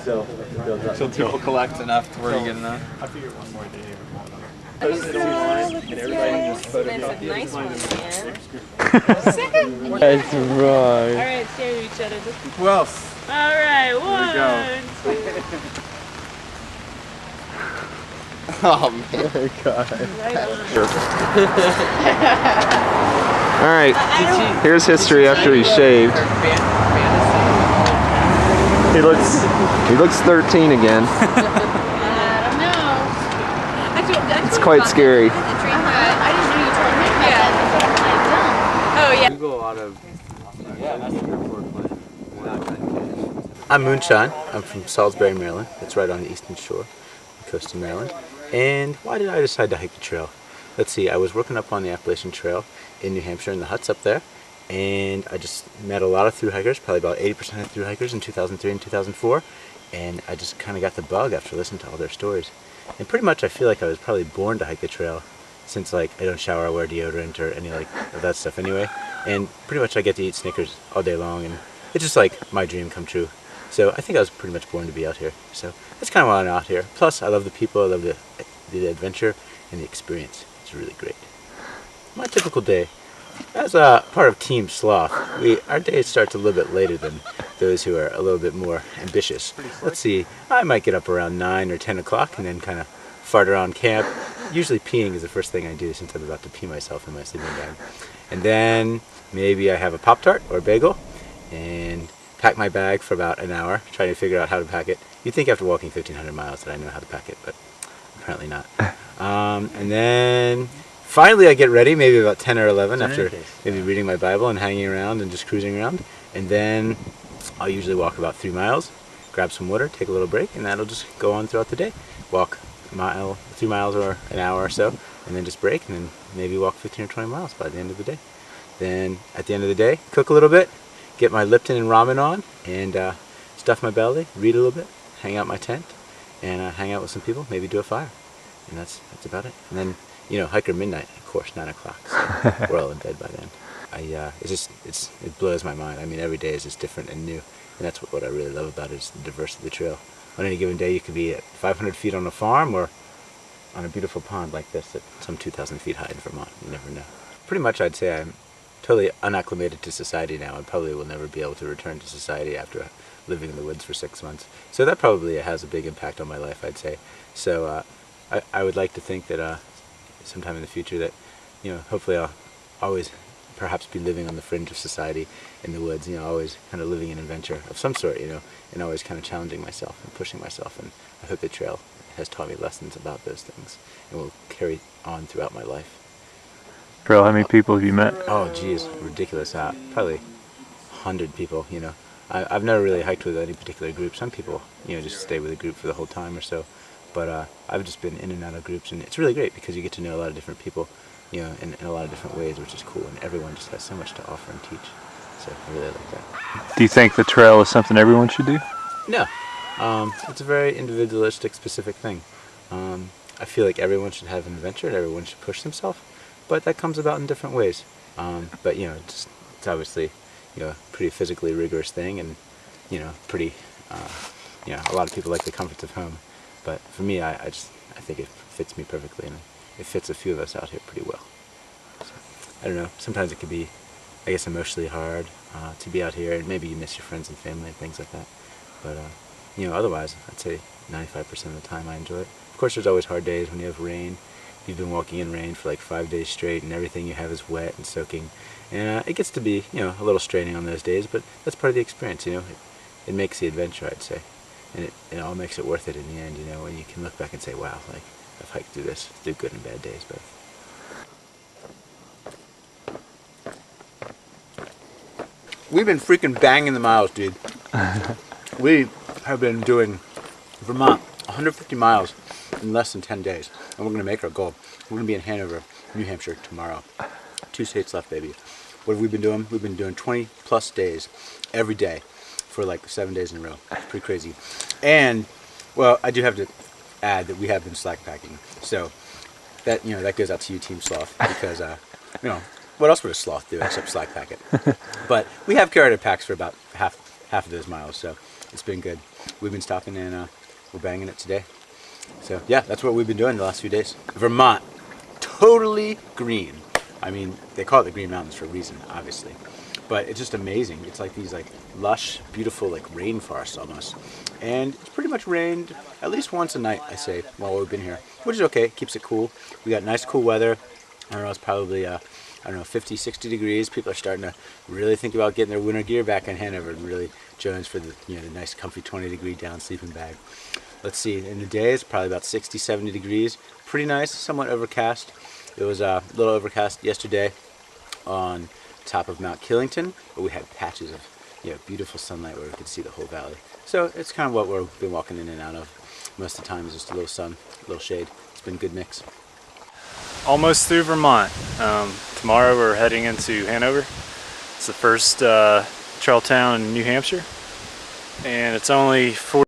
still builds up. Until people collect enough to where you get enough. I figure one more day. It's a nice one, man. That's right. Alright, stare at each other. Who else? Alright, one, two. Oh man. Oh God. Right on. Alright, here's history after he shaved. He looks 13 again. I don't know. It's quite scary. I didn't know you told me. Yeah. Oh yeah. We go a lot of. I'm Moonshine. I'm from Salisbury, Maryland. That's right on the eastern shore, the coast of Maryland. And why did I decide to hike the trail? Let's see, I was working up on the Appalachian Trail in New Hampshire in the huts up there, and I just met a lot of thru-hikers, probably about 80% of thru-hikers in 2003 and 2004, and I just kind of got the bug after listening to all their stories. And pretty much I feel like I was probably born to hike the trail, since like I don't shower or wear deodorant or any like of that stuff anyway, and pretty much I get to eat Snickers all day long, and it's just like my dream come true. So I think I was pretty much born to be out here. So that's kind of why I'm out here. Plus I love the people, I love the adventure and the experience. It's really great. My typical day. As a part of Team Sloth, our day starts a little bit later than those who are a little bit more ambitious. Let's see, I might get up around 9 or 10 o'clock and then kind of fart around camp. Usually peeing is the first thing I do since I'm about to pee myself in my sleeping bag. And then maybe I have a Pop-Tart or a bagel and pack my bag for about an hour, trying to figure out how to pack it. You'd think after walking 1,500 miles that I know how to pack it, but apparently not. And then finally I get ready, maybe about 10 or 11 after maybe reading my Bible and hanging around and just cruising around. And then I'll usually walk about 3 miles, grab some water, take a little break, and that'll just go on throughout the day. Walk a mile, 3 miles or an hour or so, and then just break, and then maybe walk 15 or 20 miles by the end of the day. Then at the end of the day, cook a little bit, get my Lipton and ramen on, and stuff my belly, read a little bit, hang out in my tent, and hang out with some people, maybe do a fire. And that's about it. And then, you know, hiker midnight, of course, 9 o'clock. So we're all in bed by then. It blows my mind. I mean, every day is just different and new. And that's what I really love about it, is the diversity of the trail. On any given day, you could be at 500 feet on a farm or on a beautiful pond like this at some 2,000 feet high in Vermont. You never know. Pretty much I'd say I'm totally unacclimated to society now. I probably will never be able to return to society after living in the woods for 6 months. So that probably has a big impact on my life, I'd say. So I would like to think that sometime in the future that, you know, hopefully I'll always perhaps be living on the fringe of society in the woods, you know, always kind of living an adventure of some sort, you know, and always kind of challenging myself and pushing myself. And I hope the trail has taught me lessons about those things and will carry on throughout my life. Trail, how many people have you met? Oh, geez, ridiculous. Probably 100 people, you know. I've never really hiked with any particular group. Some people, you know, just stay with a group for the whole time or so. But I've just been in and out of groups, and it's really great because you get to know a lot of different people, you know, in a lot of different ways, which is cool. And everyone just has so much to offer and teach. So I really like that. Do you think the trail is something everyone should do? No. It's a very individualistic, specific thing. I feel like everyone should have an adventure and everyone should push themselves, but that comes about in different ways. But, you know, it's obviously, you know, a pretty physically rigorous thing, and, you know, pretty, you know, a lot of people like the comforts of home. But for me, I think it fits me perfectly, and it fits a few of us out here pretty well. So, I don't know, sometimes it could be, I guess, emotionally hard to be out here, and maybe you miss your friends and family and things like that. But, you know, otherwise, I'd say 95% of the time I enjoy it. Of course, there's always hard days when you have rain. You've been walking in rain for like 5 days straight, and everything you have is wet and soaking. And it gets to be, you know, a little straining on those days, but that's part of the experience, you know. It makes the adventure, I'd say. And it all makes it worth it in the end, you know, when you can look back and say, wow, like, I've hiked through this, through good and bad days, but... We've been freaking banging the miles, dude. We have been doing Vermont 150 miles in less than 10 days, and we're going to make our goal. We're going to be in Hanover, New Hampshire tomorrow. 2 states left, baby. What have we been doing? We've been doing 20 plus days every day for like 7 days in a row. It's pretty crazy. And, well, I do have to add that we have been slack packing. So that, you know, that goes out to you, Team Sloth, because, you know, what else would a sloth do except slack pack it? But we have carried our packs for about half of those miles, so it's been good. We've been stopping and we're banging it today. So yeah, that's what we've been doing the last few days. Vermont, totally green. I mean, they call it the Green Mountains for a reason, obviously. But it's just amazing. It's like these lush, beautiful rainforests almost. And it's pretty much rained at least once a night, I say, while we've been here, which is okay. Keeps it cool. We got nice cool weather. I don't know, it's probably, 50, 60 degrees. People are starting to really think about getting their winter gear back in Hanover and really joins for the, the nice comfy 20-degree down sleeping bag. Let's see, in the day it's probably about 60, 70 degrees. Pretty nice, somewhat overcast. It was a little overcast yesterday on top of Mount Killington, but we had patches of beautiful sunlight where we could see the whole valley. So it's kind of what we've been walking in and out of most of the time, is just a little sun, a little shade. It's been a good mix. Almost through Vermont. Tomorrow we're heading into Hanover. It's the first trail town in New Hampshire, and it's only 40